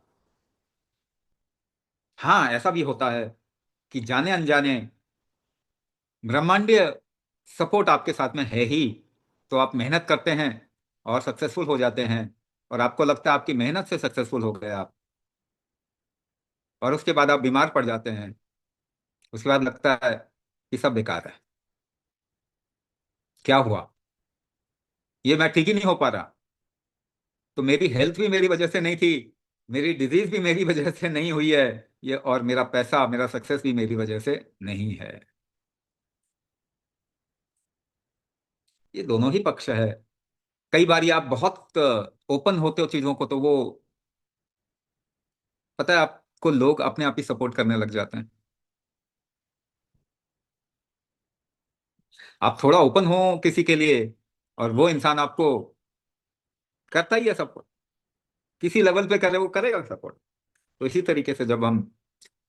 हाँ, ऐसा भी होता है कि जाने अनजाने ब्रह्मांडीय सपोर्ट आपके साथ में है ही, तो आप मेहनत करते हैं और सक्सेसफुल हो जाते हैं, और आपको लगता है आपकी मेहनत से सक्सेसफुल हो गए आप, और उसके बाद आप बीमार पड़ जाते हैं। उसके बाद लगता है कि सब बेकार है, क्या हुआ, ये मैं ठीक ही नहीं हो पा रहा। तो मेरी हेल्थ भी मेरी वजह से नहीं थी, मेरी डिजीज भी मेरी वजह से नहीं हुई है, ये, और मेरा पैसा, मेरा सक्सेस भी मेरी वजह से नहीं है। ये दोनों ही पक्ष है। कई बार आप बहुत ओपन होते हो चीजों को, तो वो, पता है आपको, लोग अपने आप ही सपोर्ट करने लग जाते हैं। आप थोड़ा ओपन हो किसी के लिए, और वो इंसान आपको करता ही है सपोर्ट, किसी लेवल पे करे वो करेगा सपोर्ट। तो इसी तरीके से जब हम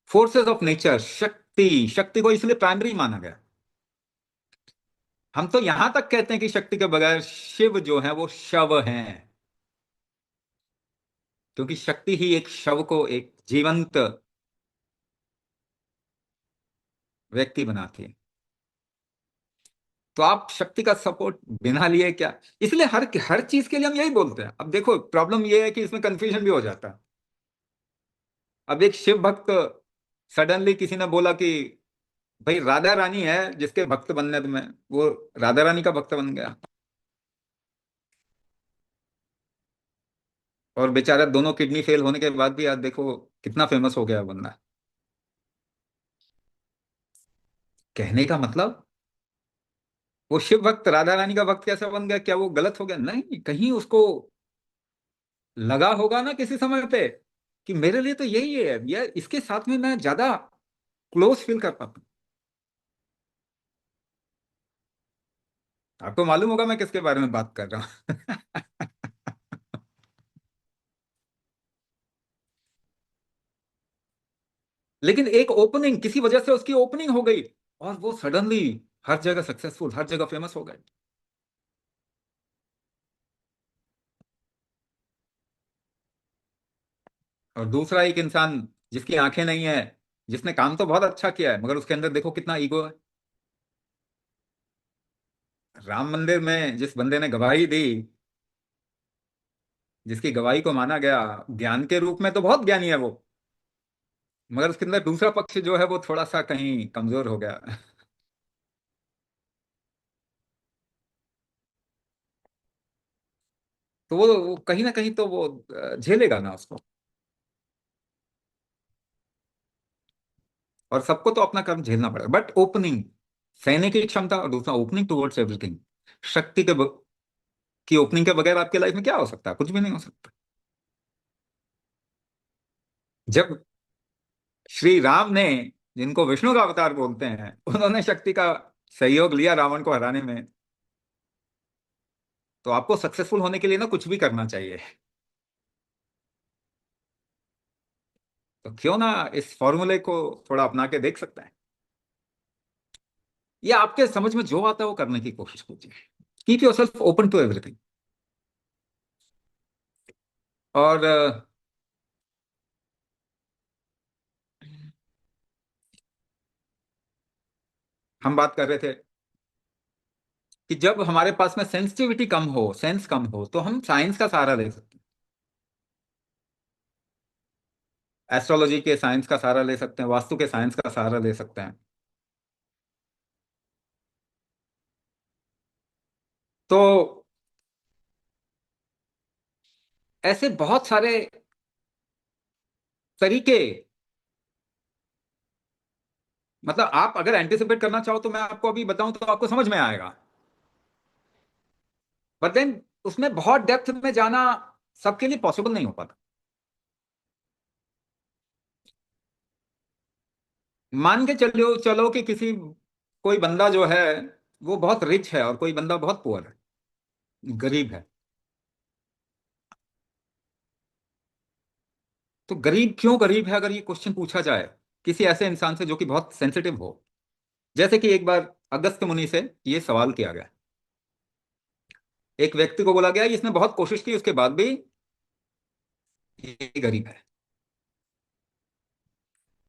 फोर्सेस ऑफ नेचर, शक्ति, शक्ति को इसलिए प्राइमरी माना गया। हम तो यहां तक कहते हैं कि शक्ति के बगैर शिव जो है वो शव हैं, क्योंकि शक्ति ही एक शव को एक जीवंत व्यक्ति बनाती है। तो आप शक्ति का सपोर्ट बिना लिए क्या, इसलिए हर हर चीज के लिए हम यही बोलते हैं। अब देखो प्रॉब्लम यह है कि इसमें कंफ्यूजन भी हो जाता है। अब एक शिव भक्त, सडनली किसी ने बोला कि भाई राधा रानी है जिसके भक्त बनने तुम्हें, वो राधा रानी का भक्त बन गया, और बेचारा दोनों किडनी फेल होने के बाद भी आज देखो कितना फेमस हो गया बंदा। कहने का मतलब, वो शिव भक्त राधा रानी का भक्त कैसे बन गया? क्या वो गलत हो गया? नहीं, कहीं उसको लगा होगा ना किसी समय पे कि मेरे लिए तो यही है, ये इसके साथ में मैं ज्यादा क्लोज फील कर पाता हूँ। आपको मालूम होगा मैं किसके बारे में बात कर रहा हूँ। लेकिन एक ओपनिंग, किसी वजह से उसकी ओपनिंग हो गई, और वो सडनली हर जगह सक्सेसफुल, हर जगह फेमस हो गए। और दूसरा एक इंसान जिसकी आंखें नहीं है, जिसने काम तो बहुत अच्छा किया है, मगर उसके अंदर देखो कितना ईगो है। राम मंदिर में जिस बंदे ने गवाही दी, जिसकी गवाही को माना गया ज्ञान के रूप में, तो बहुत ज्ञानी है वो, मगर उसके अंदर दूसरा पक्ष जो है वो थोड़ा सा कहीं कमजोर हो गया। तो वो कहीं ना कहीं तो वो झेलेगा ना उसको। और सबको तो अपना कर्म झेलना पड़ेगा, बट ओपनिंग, सहने की क्षमता, और दूसरा ओपनिंग टुवर्ड्स एवरीथिंग। शक्ति की ओपनिंग के बगैर आपके लाइफ में क्या हो सकता है? कुछ भी नहीं हो सकता। जब श्री राम ने, जिनको विष्णु का अवतार बोलते हैं, उन्होंने शक्ति का सहयोग लिया रावण को हराने में, तो आपको सक्सेसफुल होने के लिए ना कुछ भी करना चाहिए। तो क्यों ना इस फॉर्मूले को थोड़ा अपना के देख सकते हैं। या आपके समझ में जो आता है वो करने की कोशिश कीजिए। Keep yourself open to everything. और हम बात कर रहे थे कि जब हमारे पास में सेंसिटिविटी कम हो, सेंस कम हो, तो हम साइंस का सहारा ले सकते हैं, एस्ट्रोलॉजी के साइंस का सहारा ले सकते हैं, वास्तु के साइंस का सहारा ले सकते हैं। तो ऐसे बहुत सारे तरीके, मतलब आप अगर एंटिसिपेट करना चाहो तो मैं आपको अभी बताऊं तो आपको समझ में आएगा। बट देन उसमें बहुत डेप्थ में जाना सबके लिए पॉसिबल नहीं हो पाता। मान के चलो चलो कि किसी, कोई बंदा जो है वो बहुत रिच है और कोई बंदा बहुत पुअर है, गरीब है। तो गरीब क्यों गरीब है, अगर ये क्वेश्चन पूछा जाए किसी ऐसे इंसान से जो कि बहुत सेंसिटिव हो। जैसे कि एक बार अगस्त मुनि से ये सवाल किया गया। एक व्यक्ति को बोला गया कि इसने बहुत कोशिश की, उसके बाद भी ये गरीब है।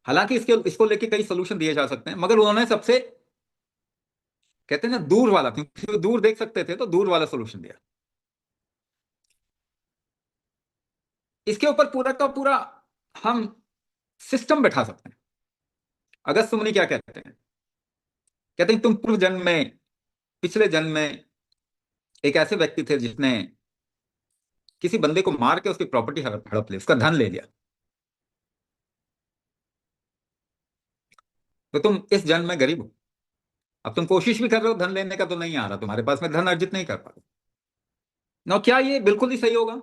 हालांकि इसके इसको लेके कई सोल्यूशन दिए जा सकते हैं, मगर उन्होंने सबसे, कहते हैं ना, दूर वाला, क्योंकि वो दूर देख सकते थे तो दूर वाला सोल्यूशन दिया। इसके ऊपर पूरा का पूरा हम सिस्टम बैठा सकते हैं। अगस्त मुनि क्या कहते हैं? कहते हैं तुम पूर्व जन्म में, पिछले जन्म में एक ऐसे व्यक्ति थे जिसने किसी बंदे को मार के उसकी प्रॉपर्टी हड़प हड़प ली, उसका धन ले लिया। तो तुम इस जन्म में गरीब हो। अब तुम कोशिश भी कर रहे हो धन लेने का, तो नहीं आ रहा तुम्हारे पास में, धन अर्जित नहीं कर पा रहे। ना क्या ये बिल्कुल ही सही होगा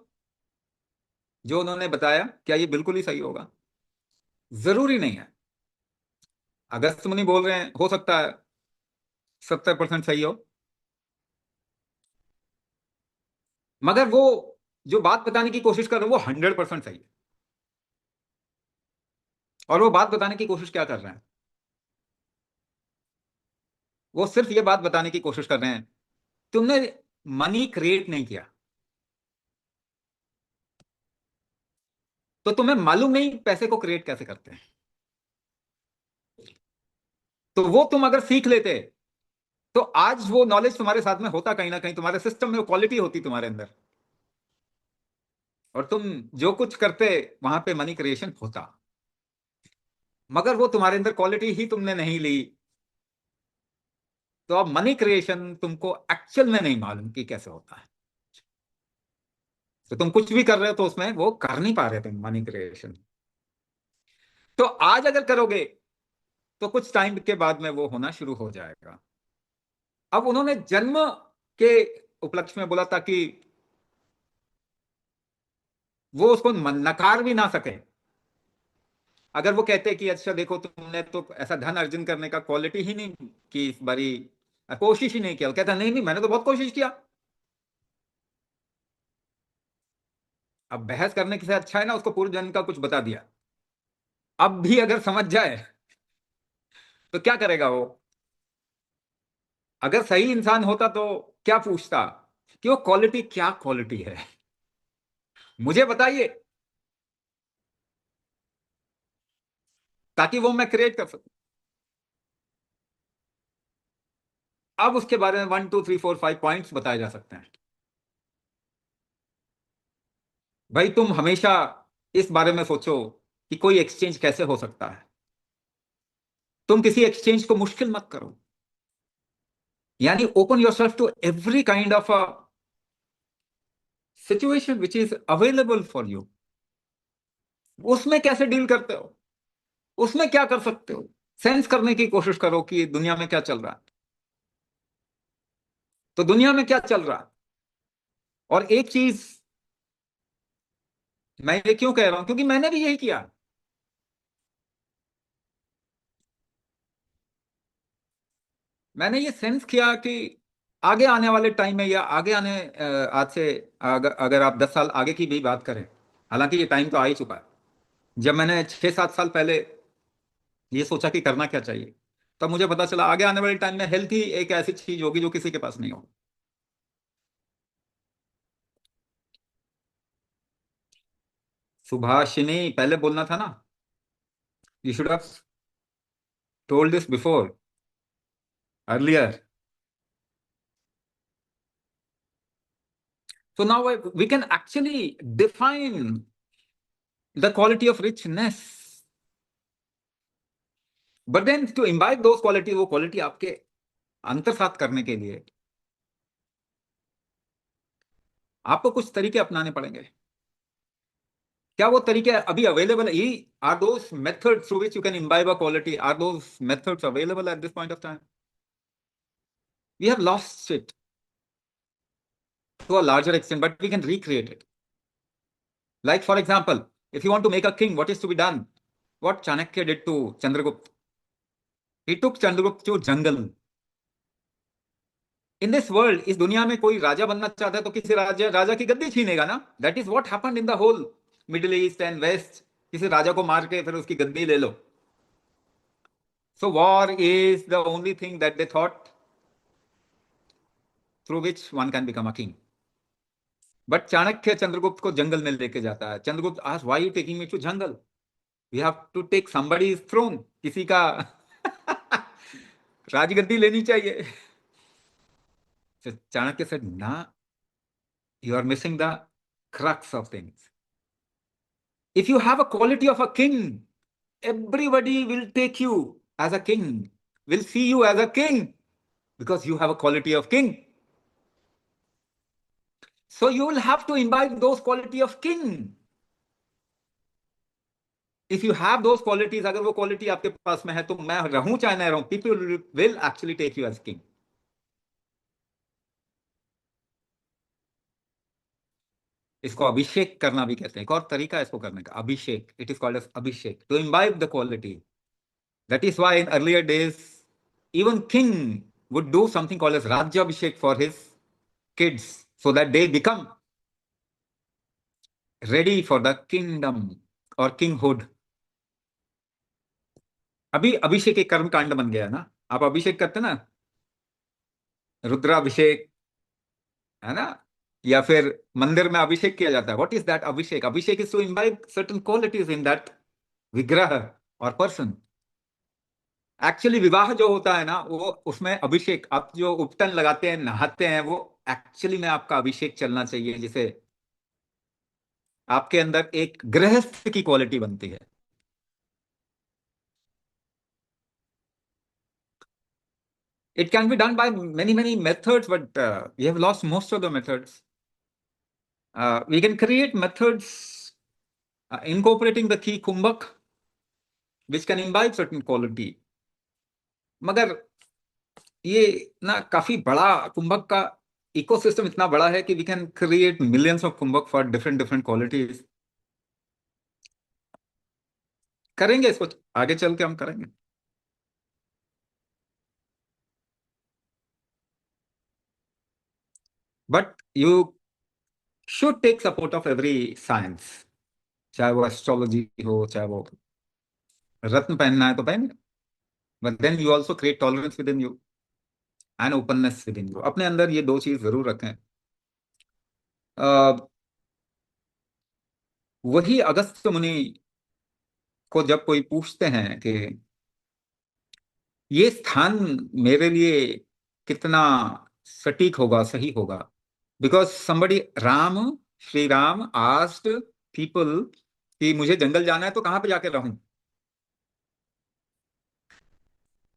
जो उन्होंने बताया? क्या ये बिल्कुल ही सही होगा? जरूरी नहीं है। अगस्त मुनि बोल रहे हैं, हो सकता है 70% सही हो, मगर वो जो बात बताने की कोशिश कर रहे हो वो 100% सही है। और वो बात बताने की कोशिश क्या कर रहे हैं? वो सिर्फ ये बात बताने की कोशिश कर रहे हैं, तुमने मनी क्रिएट नहीं किया, तो तुम्हें मालूम नहीं पैसे को क्रिएट कैसे करते हैं। तो वो तुम अगर सीख लेते, तो आज वो नॉलेज तुम्हारे साथ में होता, कहीं ना कहीं तुम्हारे सिस्टम में वो क्वालिटी होती तुम्हारे अंदर, और तुम जो कुछ करते वहां पे मनी क्रिएशन होता। मगर वो तुम्हारे अंदर क्वालिटी ही तुमने नहीं ली, तो अब मनी क्रिएशन तुमको एक्चुअल में नहीं मालूम कि कैसे होता है। तो तुम कुछ भी कर रहे हो तो उसमें वो कर नहीं पा रहे तुम मनी क्रिएशन। तो आज अगर करोगे तो कुछ टाइम के बाद में वो होना शुरू हो जाएगा। अब उन्होंने जन्म के उपलक्ष्य में बोला था कि वो उसको नकार भी ना सके। अगर वो कहते कि अच्छा देखो तुमने तो ऐसा धन अर्जन करने का क्वालिटी ही नहीं की इस बारी, कोशिश ही नहीं किया, वो कहता नहीं नहीं मैंने तो बहुत कोशिश किया। अब बहस करने से अच्छा है ना उसको पूर्व जन्म का कुछ बता दिया। अब भी अगर समझ जाए तो क्या करेगा वो? अगर सही इंसान होता तो क्या पूछता कि वो क्वालिटी क्या क्वालिटी है, मुझे बताइए। ताकि वो मैं क्रिएट कर सकूं। अब उसके बारे में 1 2 3 4 5 पॉइंट्स बताए जा सकते हैं। भाई तुम हमेशा इस बारे में सोचो कि कोई एक्सचेंज कैसे हो सकता है। तुम किसी एक्सचेंज को मुश्किल मत करो। यानी open yourself to every kind of a situation which is available for you. उसमें कैसे डील करते हो, उसमें क्या कर सकते हो, सेंस करने की कोशिश करो कि दुनिया में क्या चल रहा है। तो दुनिया में क्या चल रहा है। और एक चीज मैं ये क्यों कह रहा हूं, क्योंकि मैंने भी यही किया। मैंने ये सेंस किया कि आगे आने वाले टाइम में या आगे आने आज से अगर आप 10 साल आगे की भी बात करें, हालांकि ये टाइम तो आ ही चुका है। जब मैंने 6 7 साल पहले ये सोचा कि करना क्या चाहिए, तब मुझे पता चला आगे आने वाले टाइम में हेल्थ ही एक ऐसी चीज होगी जो किसी के पास नहीं होगी। सुभाषिनी पहले बोलना था ना। You should have told this before, earlier. So now we can actually define the quality of richness. But then to imbibe those qualities, वो क्वालिटी आपके अंतर्सात करने के लिए आपको कुछ तरीके अपनाने पड़ेंगे। क्या वो तरीके अभी अवेलेबल है? Are those methods through which you can imbibe a quality, are those methods available at this point of time? We have lost it to a larger extent, but we can recreate it. Like for example, if you want to make a king, what is to be done? What Chanakya did to Chandragupta? He took Chandragupta to jungle. In this world, इस दुनिया में कोई राजा बनना चाहता है तो किसी राजा राजा की गद्दी छीनेगा ना। That is what happened in the whole middle east and west. किसी राजा को मार के फिर उसकी गद्दी ले लो। So war is the only thing that they thought through which one can become a king. But Chanakya Chandragupta को जंगल में लेके जाता है। Chandragupta asked, why you taking me to jungle? We have to take somebody's throne, किसी का राजगद्दी लेनी चाहिए। So चाणक्य said, ना, you are missing the crux of things. If you have a quality of a king, everybody will take you as a king, will see you as a king because you have a quality of king. So you will have to imbibe those quality of king. If you have those qualities, अगर वो quality आपके पास में है, तो मैं रहूं चाहे ना रहूं, people will actually take you as king. इसको अभिषेक करना भी कहते हैं। एक और तरीका है इसको करने का, अभिषेक। It is called as abhishek, to imbibe the quality. That is why in earlier days, even king would do something called as Rajyabhishek for his kids so that they become ready for the kingdom or kinghood. अभी अभिषेक एक कर्म कांड बन गया है ना। आप अभिषेक करते ना, रुद्राभिषेक, है ना, या फिर मंदिर में अभिषेक किया जाता है। What is that abhishek? Abhishek is to imbibe certain qualities in that vigraha और पर्सन। एक्चुअली विवाह जो होता है ना, वो उसमें अभिषेक, आप जो उपटन लगाते हैं, नहाते हैं, वो एक्चुअली में आपका अभिषेक चलना चाहिए, जिसे आपके अंदर एक गृहस्थ की क्वालिटी बनती है। It can be done by many many methods, but we have lost most of the methods. We can create methods incorporating the key kumbhak which can imbibe certain quality। मगर ये ना काफी बड़ा कुंभक का इकोसिस्टम इतना बड़ा है कि we can create millions of kumbhak for different different qualities. करेंगे इसको, आगे चल के हम करेंगे। But you should take support of every science, चाहे वो एस्ट्रोलॉजी हो, चाहे वो रत्न पहनना है तो पहन, but then you also create tolerance within you and openness within you. अपने अंदर ये दो चीज जरूर रखें। वही अगस्त्य मुनि को जब कोई पूछते हैं कि ये स्थान मेरे लिए कितना सटीक होगा, सही होगा, because somebody, Ram, Shri Ram asked people कि मुझे जंगल जाना है तो कहां पे जाके रहूं।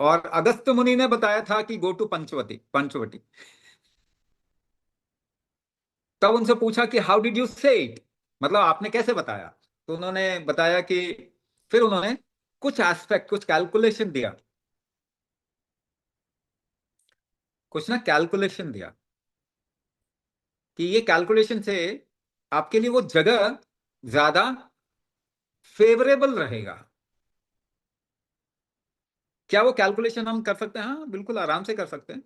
और अगस्त्य मुनि ने बताया था कि गो टू पंचवटी, पंचवटी। तब उनसे पूछा कि हाउ डिड यू से इट, मतलब आपने कैसे बताया। तो उन्होंने बताया कि, फिर उन्होंने कुछ एस्पेक्ट, कुछ कैलकुलेशन दिया, कुछ ना कैलकुलेशन दिया कि ये कैलकुलेशन से आपके लिए वो जगह ज्यादा फेवरेबल रहेगा। क्या वो कैलकुलेशन हम कर सकते हैं? हाँ, बिल्कुल आराम से कर सकते हैं।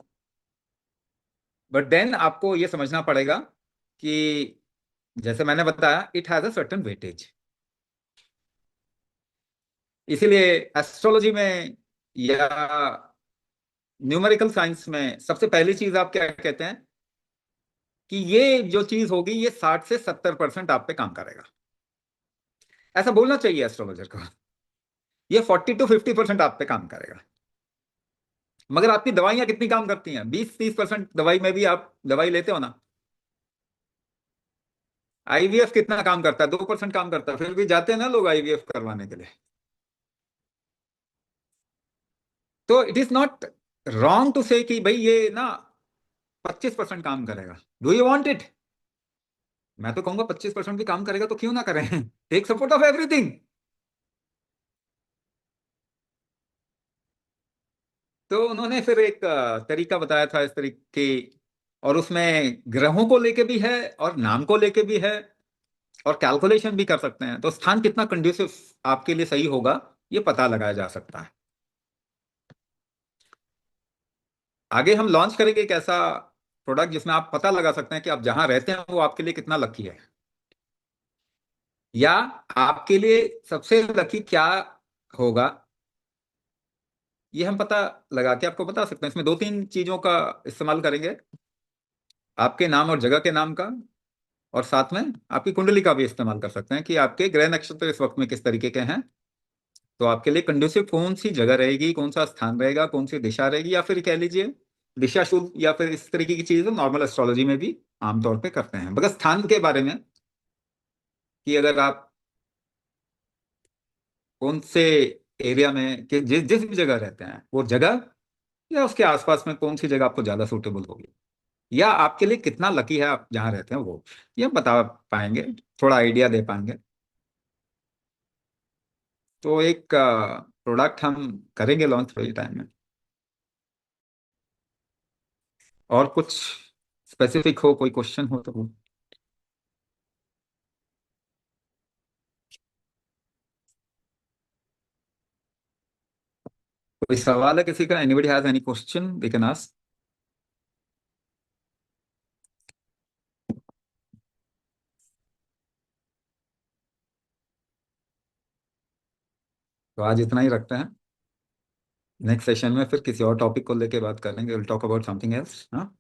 बट देन आपको ये समझना पड़ेगा कि जैसे मैंने बताया, it has a certain weightage. इसीलिए एस्ट्रोलॉजी में या न्यूमेरिकल साइंस में सबसे पहली चीज आप क्या कहते हैं कि ये जो चीज होगी ये 60 से 70% आप पे काम करेगा। ऐसा बोलना चाहिए एस्ट्रोलॉजर को। ये 40 to 50% आप पे काम करेगा। मगर आपकी दवाइयां कितनी काम करती हैं? 20-30% दवाई में भी आप दवाई लेते हो ना। आईवीएफ कितना काम करता है? 2% काम करता है, फिर भी जाते हैं ना लोग आईवीएफ करवाने के लिए। तो it is not wrong to say कि भाई ये ना 25% काम करेगा। Do you want it? मैं तो कहूंगा 25% भी काम करेगा तो क्यों ना करें। Take support of everything. तो उन्होंने फिर एक तरीका बताया था इस तरीके, और उसमें ग्रहों को लेके भी है और नाम को लेके भी है, और कैलकुलेशन भी कर सकते हैं। तो स्थान कितना कंड्यूसिव आपके लिए सही होगा ये पता लगाया जा सकता है। आगे हम लॉन्च करेंगे एक ऐसा प्रोडक्ट जिसमें आप पता लगा सकते हैं कि आप जहां रहते हैं वो आपके लिए कितना लकी है, या आपके लिए सबसे लकी क्या होगा, ये हम पता लगा के आपको बता सकते हैं। इसमें 2-3 चीजों का इस्तेमाल करेंगे, आपके नाम और जगह के नाम का, और साथ में आपकी कुंडली का भी इस्तेमाल कर सकते हैं कि आपके ग्रह नक्षत्र इस वक्त में किस तरीके के हैं। तो आपके लिए कंड्यूसिव कौन सी जगह रहेगी, कौन सा स्थान रहेगा, कौन सी दिशा रहेगी, या फिर कह लीजिए दिशा शुभ, या फिर इस तरीके की चीजें नॉर्मल एस्ट्रोलॉजी में भी आमतौर पे करते हैं। मगर स्थान के बारे में, कि अगर आप कौन से एरिया में, कि जिस जिस भी जगह रहते हैं वो जगह, या उसके आसपास में कौन सी जगह आपको ज्यादा सूटेबल होगी, या आपके लिए कितना लकी है आप जहाँ रहते हैं वो, ये हम बता पाएंगे, थोड़ा आइडिया दे पाएंगे। तो एक प्रोडक्ट हम करेंगे लॉन्च थोड़ी टाइम में। और कुछ स्पेसिफिक हो, कोई क्वेश्चन हो तो कोई सवाल है किसी का? Anybody has any question they can ask. तो आज इतना ही रखते हैं। नेक्स्ट सेशन में फिर किसी और टॉपिक को लेके बात करेंगे। Will talk about something else. हाँ।